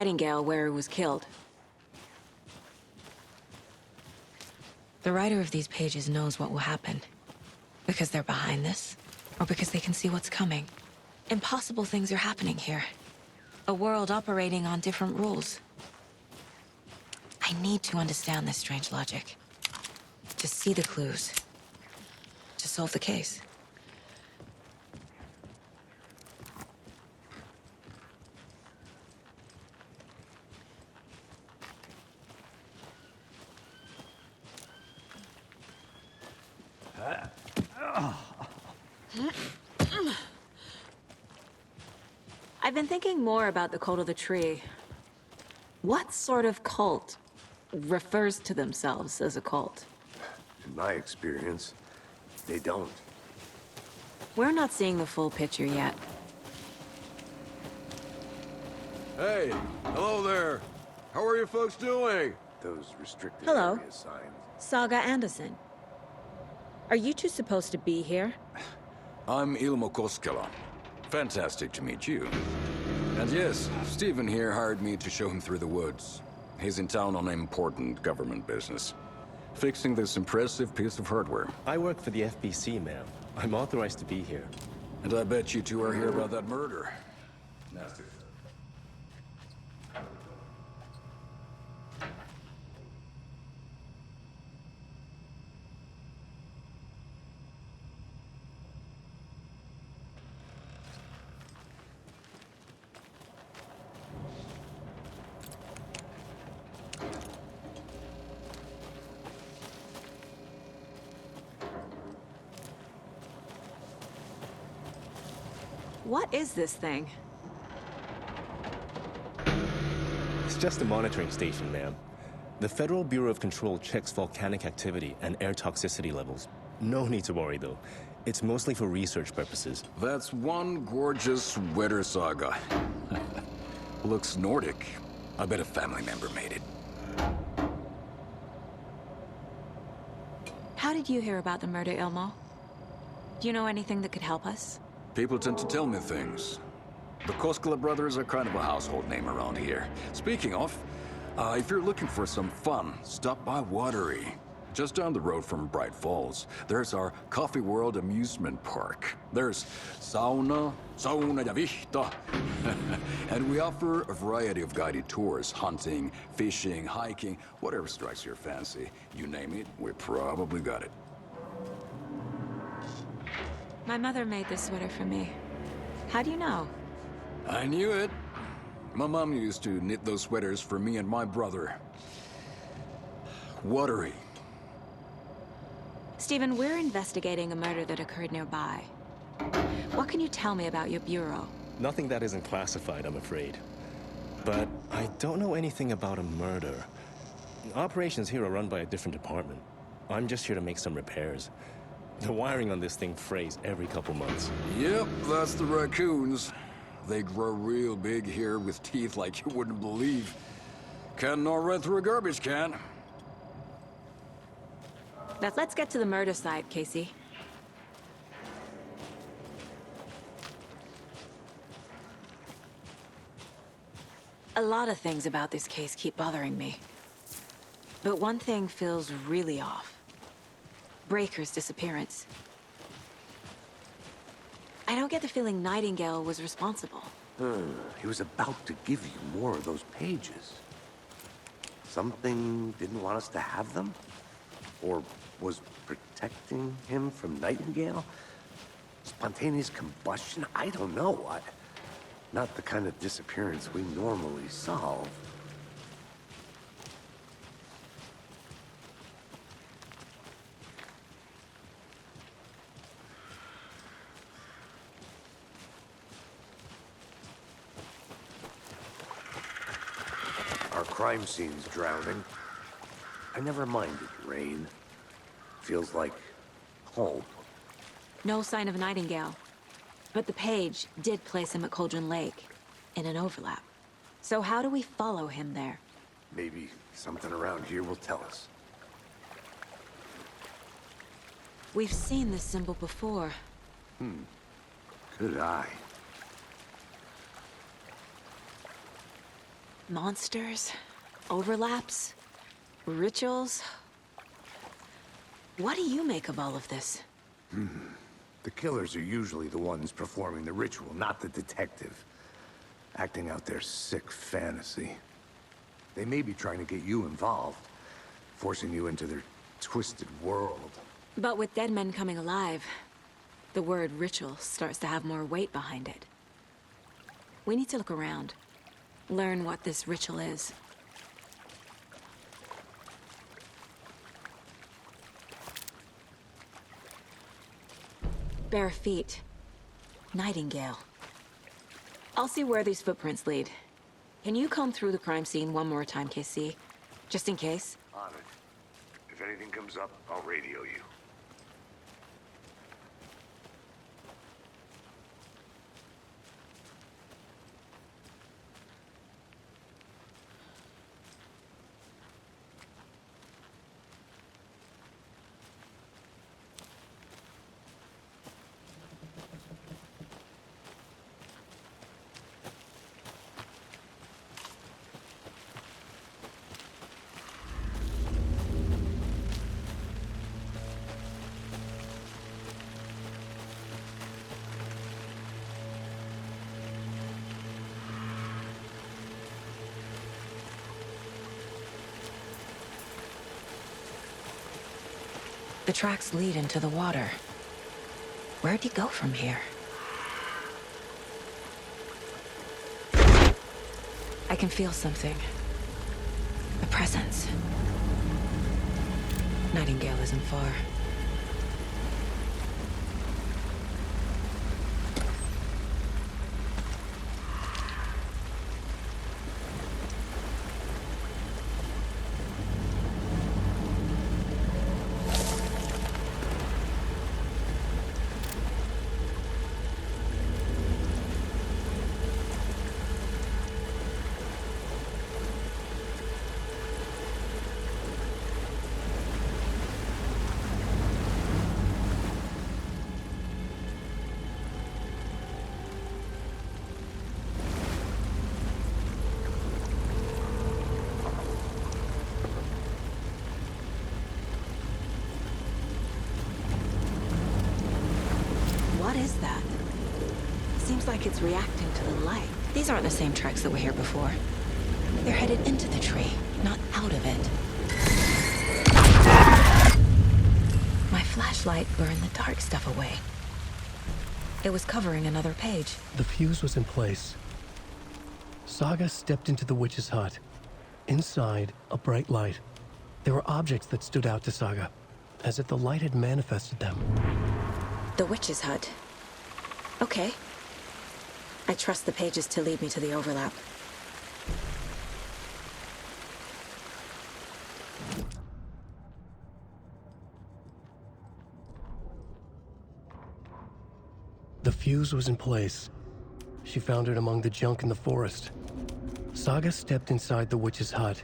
Nightingale where he was killed. The writer of these pages knows what will happen. Because they're behind this, or because they can see what's coming. Impossible things are happening here. A world operating on different rules. I need to understand this strange logic. To see the clues. To solve the case. I've been thinking more about the cult of the tree. What sort of cult refers to themselves as a cult? In my experience, they don't. We're not seeing the full picture yet. Hey, hello there. How are you folks doing? Those restricted Hello. area signs. Saga Anderson. Are you two supposed to be here? I'm Ilmo Koskela. Fantastic to meet you. And yes, Stephen here hired me to show him through the woods. He's in town on important government business. Fixing this impressive piece of hardware. I work for the FBC, ma'am. I'm authorized to be here. And I bet you two are here about that murder. Nasty. What is this thing? It's just a monitoring station, ma'am. The Federal Bureau of Control checks volcanic activity and air toxicity levels. No need to worry, though. It's mostly for research purposes. That's one gorgeous weather saga. Looks Nordic. I bet a family member made it. How did you hear about the murder, Ilmo? Do you know anything that could help us? People tend to tell me things. The Koskela brothers are kind of a household name around here. Speaking of, if you're looking for some fun, stop by Watery. Just down the road from Bright Falls, there's our Coffee World amusement park. There's sauna ja vihta. And we offer a variety of guided tours, hunting, fishing, hiking, whatever strikes your fancy. You name it, we probably got it. My mother made this sweater for me. How do you know? I knew it. My mom used to knit those sweaters for me and my brother. Watery. Stephen, we're investigating a murder that occurred nearby. What can you tell me about your bureau? Nothing that isn't classified, I'm afraid. But I don't know anything about a murder. Operations here are run by a different department. I'm just here to make some repairs. The wiring on this thing frays every couple months. Yep, that's the raccoons. They grow real big here with teeth like you wouldn't believe. Can't gnaw right through a garbage can. Let's get to the murder site, Casey. A lot of things about this case keep bothering me. But one thing feels really off. Breaker's disappearance. I don't get the feeling Nightingale was responsible. He was about to give you more of those pages. Something didn't want us to have them? Or was protecting him from Nightingale? Spontaneous combustion? I don't know. Not the kind of disappearance we normally solve. Our crime scene's drowning. I never minded rain. Feels like home. No sign of Nightingale. But the page did place him at Cauldron Lake, in an overlap. So how do we follow him there? Maybe something around here will tell us. We've seen this symbol before. Good eye. Monsters, overlaps, rituals. What do you make of all of this? The killers are usually the ones performing the ritual, not the detective. Acting out their sick fantasy. They may be trying to get you involved, forcing you into their twisted world. But with dead men coming alive, the word ritual starts to have more weight behind it. We need to look around. Learn what this ritual is. Bare feet. Nightingale. I'll see where these footprints lead. Can you comb through the crime scene one more time, KC? Just in case? On it. If anything comes up, I'll radio you. The tracks lead into the water. Where'd he go from here? I can feel something. A presence. Nightingale isn't far. What is that? Seems like it's reacting to the light. These aren't the same tracks that were here before. They're headed into the tree, not out of it. My flashlight burned the dark stuff away. It was covering another page. The fuse was in place. Saga stepped into the witch's hut. Inside, a bright light. There were objects that stood out to Saga, as if the light had manifested them. The witch's hut. Okay. I trust the pages to lead me to the overlap. The fuse was in place. She found it among the junk in the forest. Saga stepped inside the witch's hut.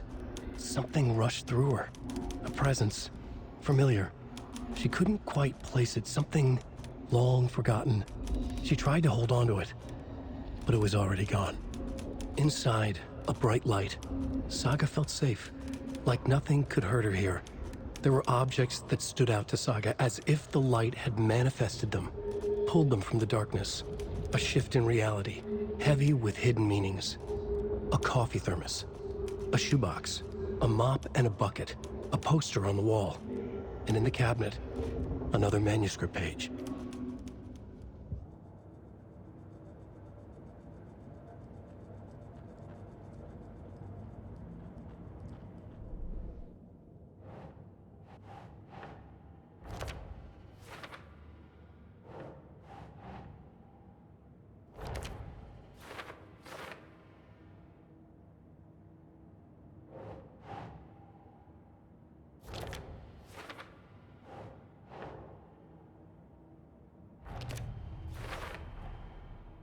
Something rushed through her. A presence. Familiar. She couldn't quite place it. Something long forgotten. She tried to hold on to it, but it was already gone. Inside, a bright light. Saga felt safe, like nothing could hurt her here. There were objects that stood out to Saga as if the light had manifested them, pulled them from the darkness. A shift in reality, heavy with hidden meanings. A coffee thermos, a shoebox, a mop and a bucket, a poster on the wall, and in the cabinet, another manuscript page.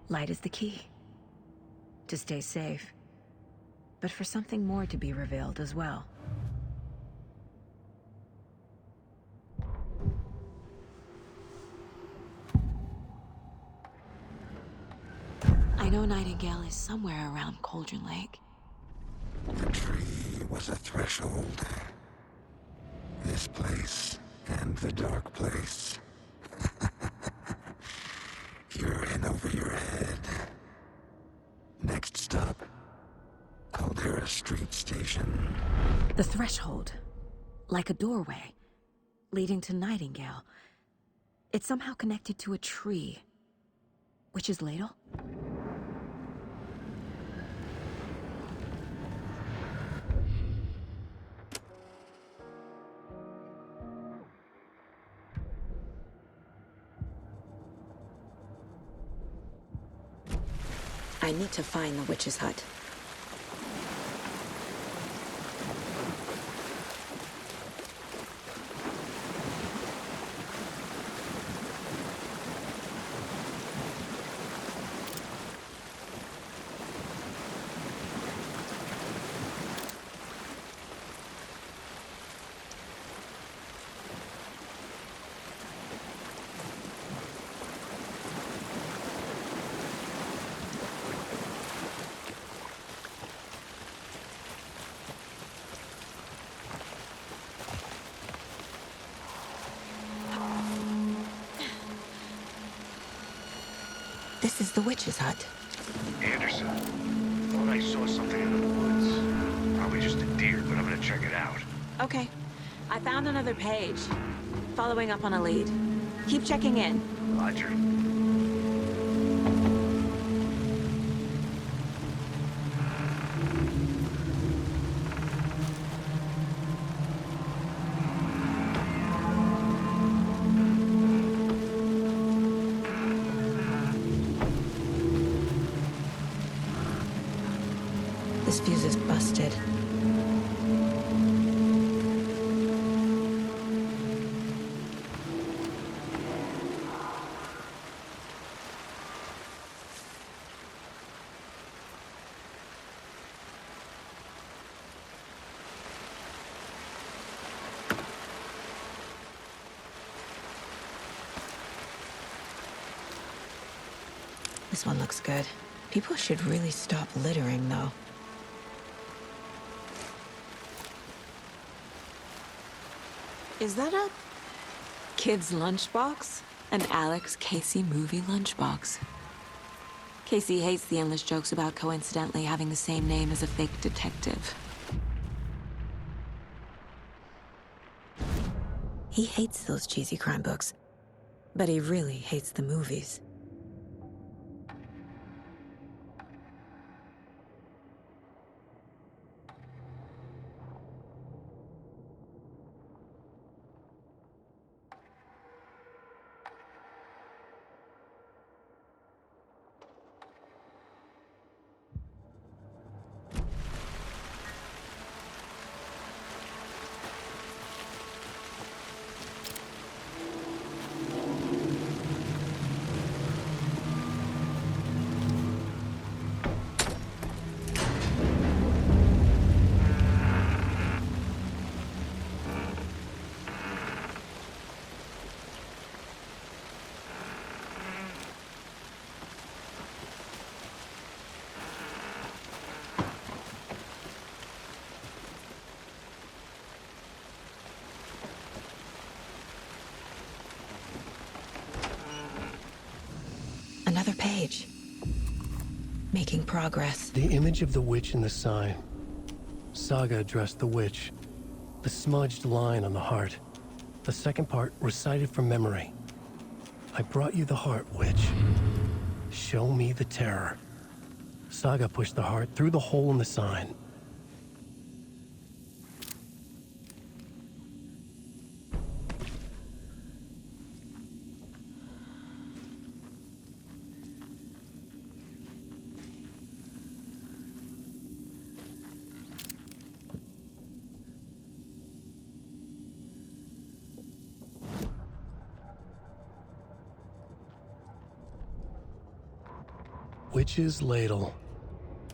Light is the key. To stay safe. But for something more to be revealed as well. I know Nightingale is somewhere around Cauldron Lake. was a threshold. This place and the dark place. You're in over your head. Next stop, Caldera Street Station. The threshold. Like a doorway. Leading to Nightingale. It's somehow connected to a tree. Witch's ladle? I need to find the witch's hut. This is the witch's hut. Anderson, thought I saw something in the woods. Probably just a deer, but I'm gonna check it out. Okay. I found another page. Following up on a lead. Keep checking in. Roger. This fuse is busted. This one looks good. People should really stop littering, though. Is that a kid's lunchbox? An Alex Casey movie lunchbox. Casey hates the endless jokes about coincidentally having the same name as a fake detective. He hates those cheesy crime books, but he really hates the movies. Another page. Making progress. The image of the witch in the sign. Saga addressed the witch. The smudged line on the heart. The second part recited from memory. I brought you the heart, witch. Show me the terror. Saga pushed the heart through the hole in the sign. Witch's ladle,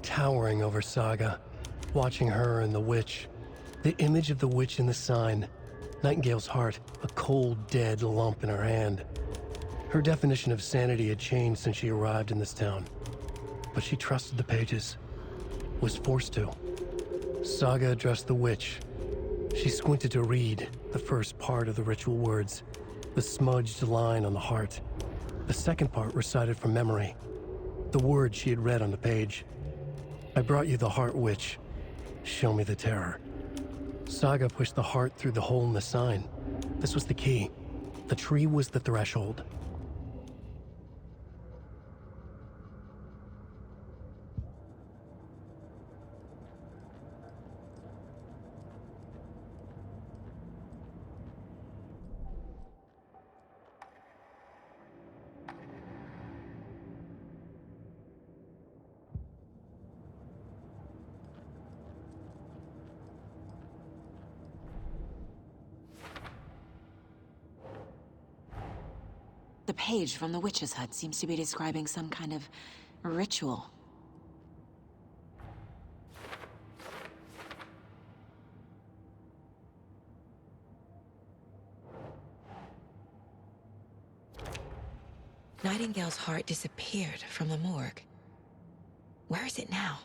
towering over Saga, watching her and the witch. The image of the witch in the sign. Nightingale's heart, a cold, dead lump in her hand. Her definition of sanity had changed since she arrived in this town. But she trusted the pages. Was forced to. Saga addressed the witch. She squinted to read the first part of the ritual words, the smudged line on the heart. The second part recited from memory, the words she had read on the page. I brought you the heart, witch. Show me the terror. Saga pushed the heart through the hole in the sign. This was the key. The tree was the threshold. The page from the witch's hut seems to be describing some kind of ritual. Nightingale's heart disappeared from the morgue. Where is it now?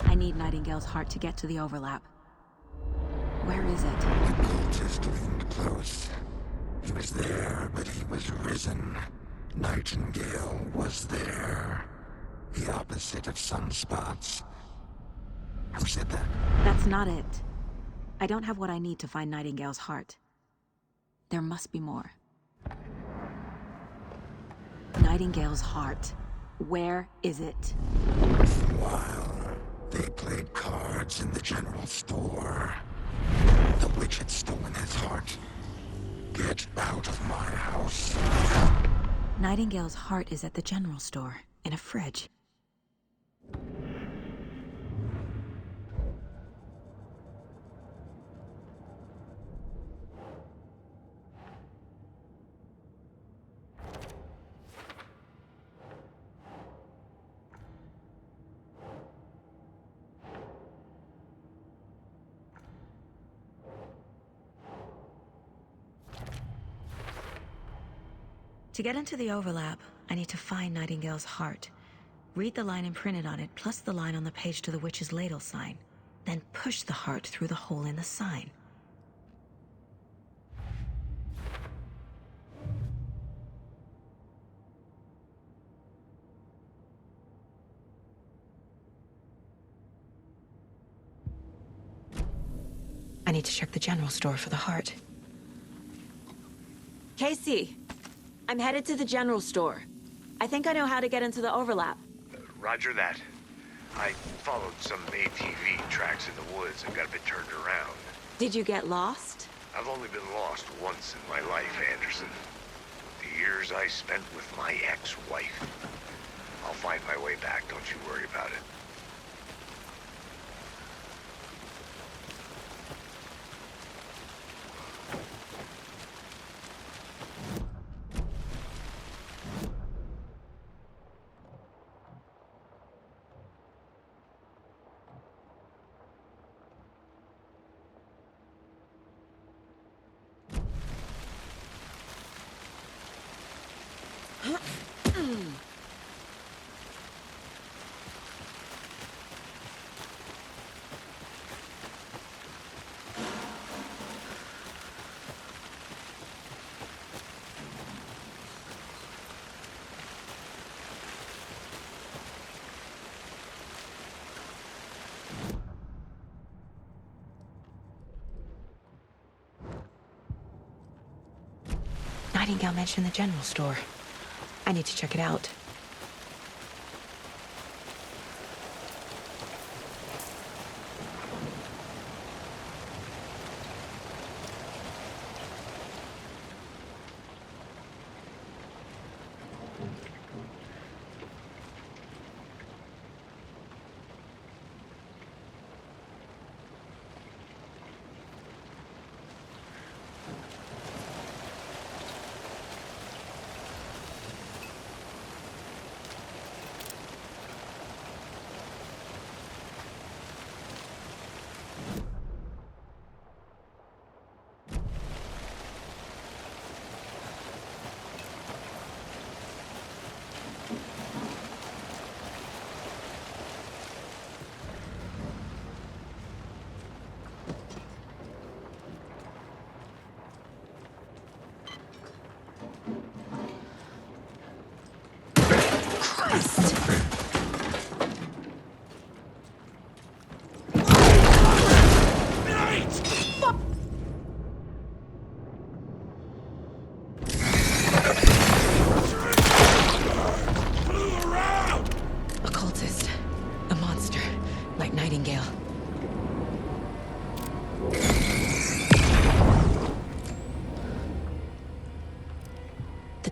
I need Nightingale's heart to get to the overlap. Where is it? The cultist leaned close. He was there, but he was risen. Nightingale was there. The opposite of sunspots. Who said that? That's not it. I don't have what I need to find Nightingale's heart. There must be more. Nightingale's heart. Where is it? While they played cards in the general store, the witch had stolen his heart. Get out of my house. Nightingale's heart is at the general store, in a fridge. To get into the overlap, I need to find Nightingale's heart. Read the line imprinted on it, plus the line on the page to the witch's ladle sign. Then push the heart through the hole in the sign. I need to check the general store for the heart. Casey! I'm headed to the general store. I think I know how to get into the overlap. Roger that. I followed some ATV tracks in the woods and got a bit turned around. Did you get lost? I've only been lost once in my life, Anderson. The years I spent with my ex-wife. I'll find my way back, don't you worry about it. Nightingale mentioned the general store. I need to check it out.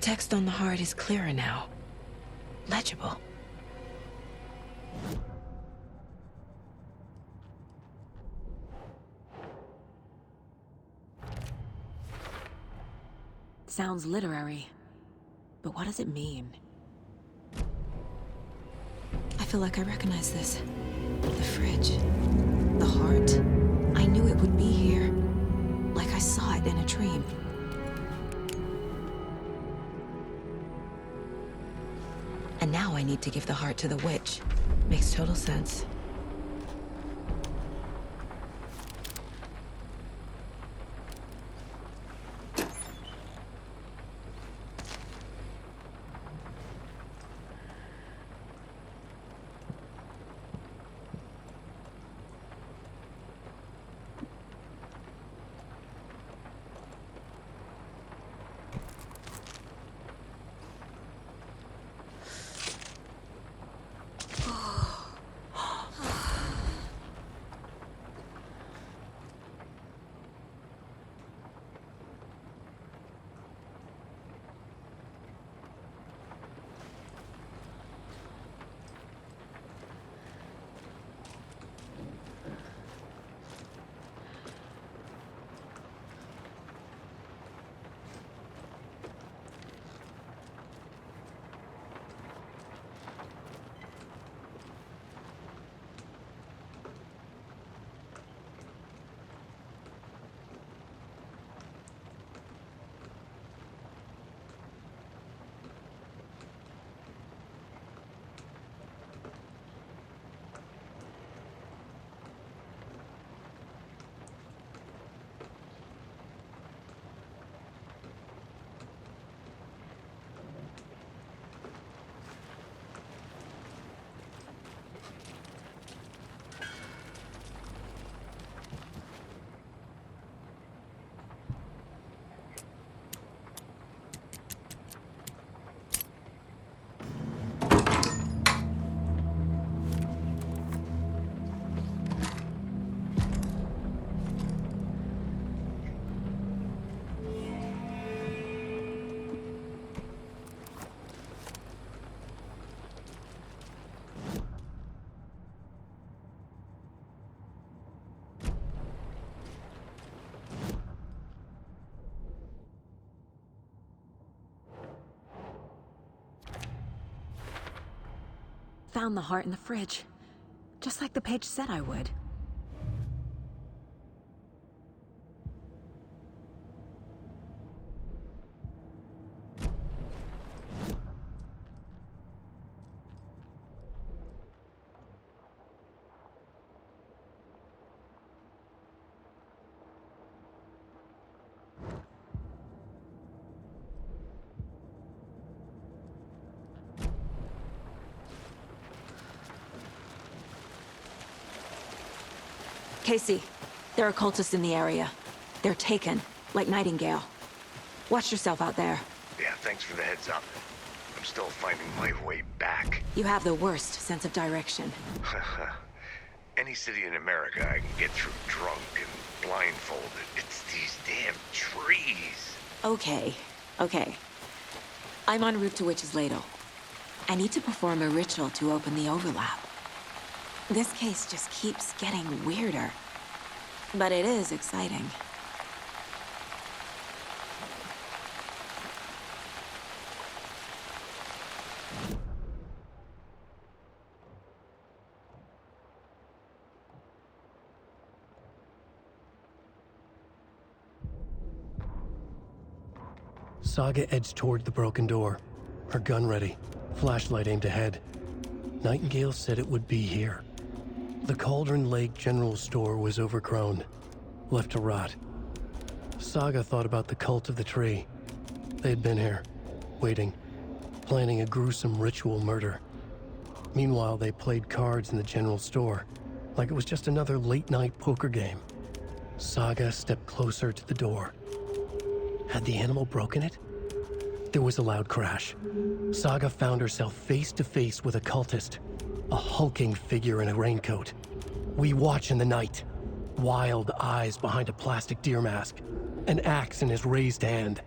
text on the heart is clearer now. Legible. Sounds literary, but what does it mean? I feel like I recognize this. The fridge. The heart. I knew it would be here. Like I saw it in a dream. And now I need to give the heart to the witch. Makes total sense. Found the heart in the fridge. Just like the page said I would. Casey, there are cultists in the area. They're taken, like Nightingale. Watch yourself out there. Yeah, thanks for the heads up. I'm still finding my way back. You have the worst sense of direction. Any city in America I can get through drunk and blindfolded. It's these damn trees. Okay, okay. I'm en route to Witch's Ladle. I need to perform a ritual to open the overlap. This case just keeps getting weirder. But it is exciting. Saga edged toward the broken door, her gun ready, flashlight aimed ahead. Nightingale said it would be here. The Cauldron Lake General Store was overgrown, left to rot. Saga thought about the cult of the tree. They had been here, waiting, planning a gruesome ritual murder. Meanwhile, they played cards in the general store, like it was just another late-night poker game. Saga stepped closer to the door. Had the animal broken it? There was a loud crash. Saga found herself face to face with a cultist, a hulking figure in a raincoat. We watch in the night. Wild eyes behind a plastic deer mask, an axe in his raised hand.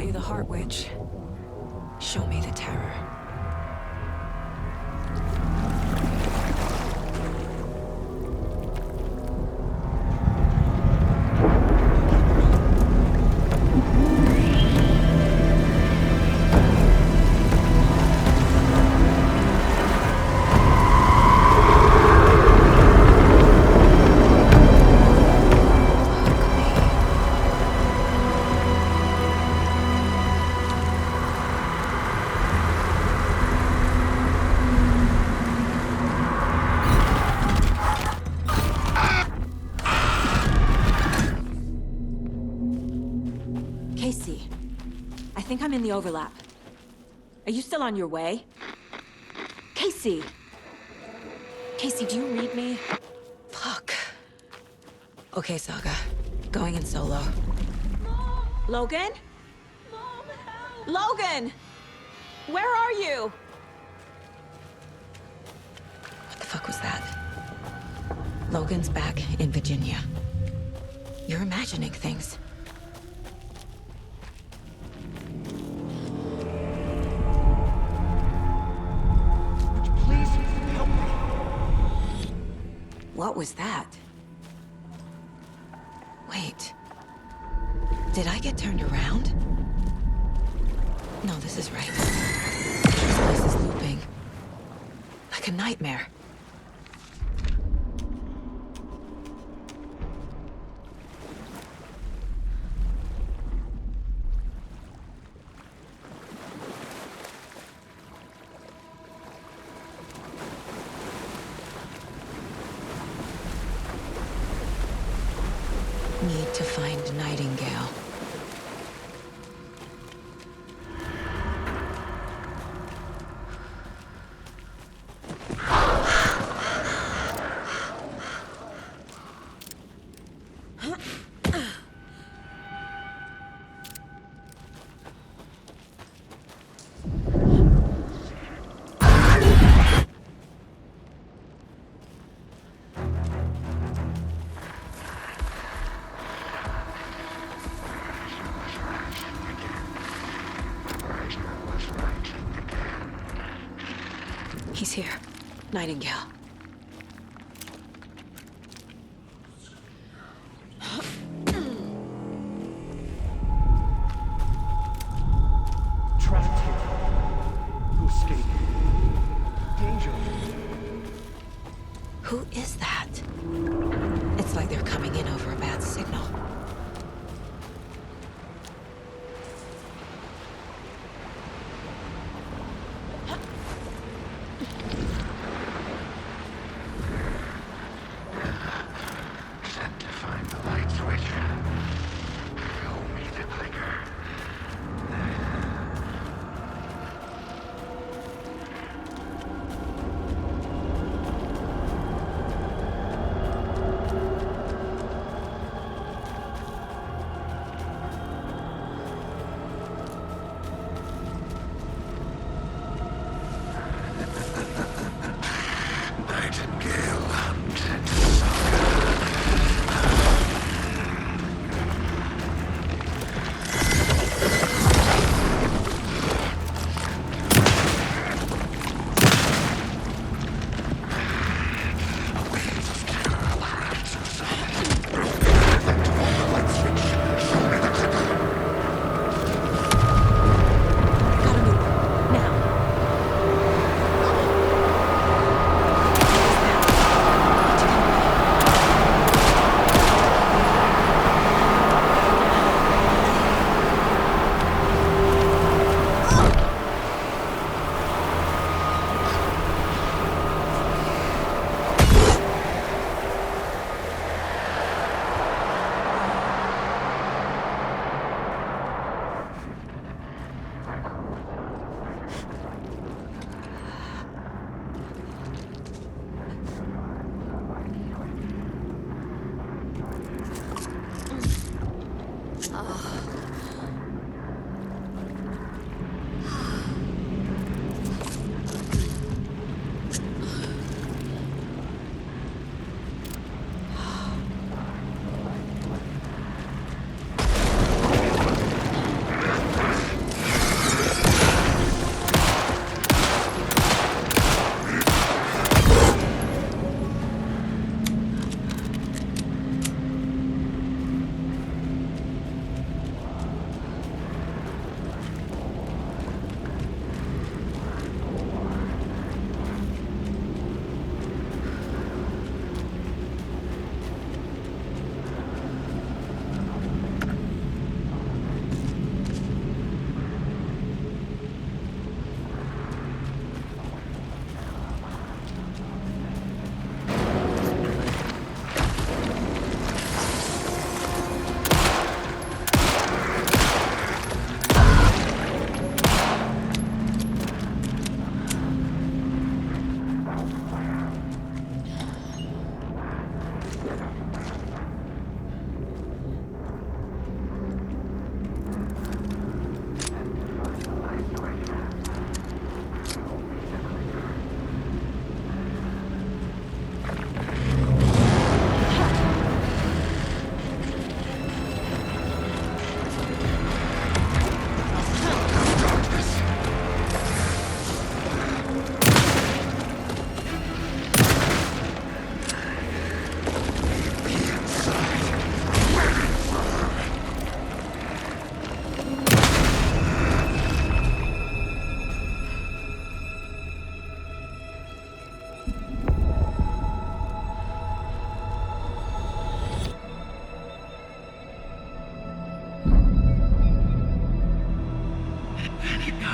brought you the Heart Witch. Show me the terror. Casey, I think I'm in the overlap. Are you still on your way? Casey! Casey, do you read me? Fuck. Okay, Saga. Going in solo. Logan? Logan! Where are you? What the fuck was that? Logan's back in Virginia. You're imagining things. What was that? Wait. Did I get turned around? No, this is right. This place is looping. Like a nightmare. Need to find Nightingale. He's here. Nightingale. Trapped here. To escape. Danger. Who is that? It's like they're coming in over a bad signal. Sent to find the light switch. Show me the clicker.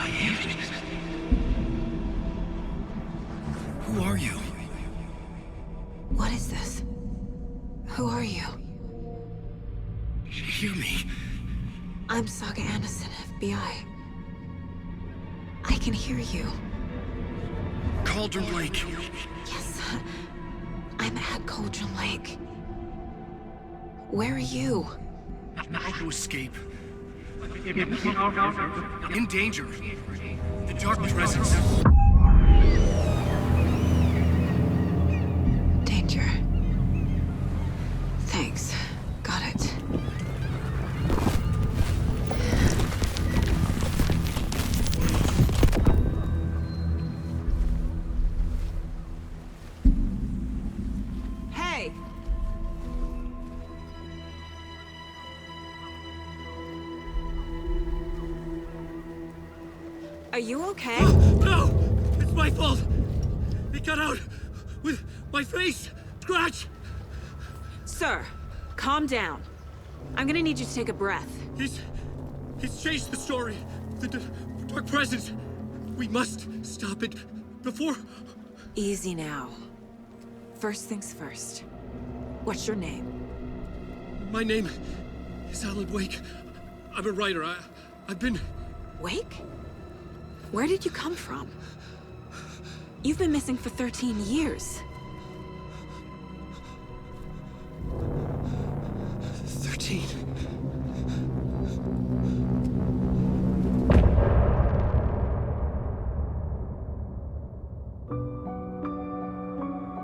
I am. Who are you? What is this? Who are you? Hear me. I'm Saga Anderson, FBI. I can hear you. Cauldron Lake. Yes, I'm at Cauldron Lake. Where are you? To escape. In danger. The Dark Presence. Danger. Thanks. Got it. Hey! Are you okay? No! It's my fault! It got out with my face! Scratch! Sir, calm down. I'm gonna need you to take a breath. He's changed the story. The Dark Presence. We must stop it before... Easy now. First things first. What's your name? My name is Alan Wake. I'm a writer. I've been... Wake? Where did you come from? You've been missing for 13 years.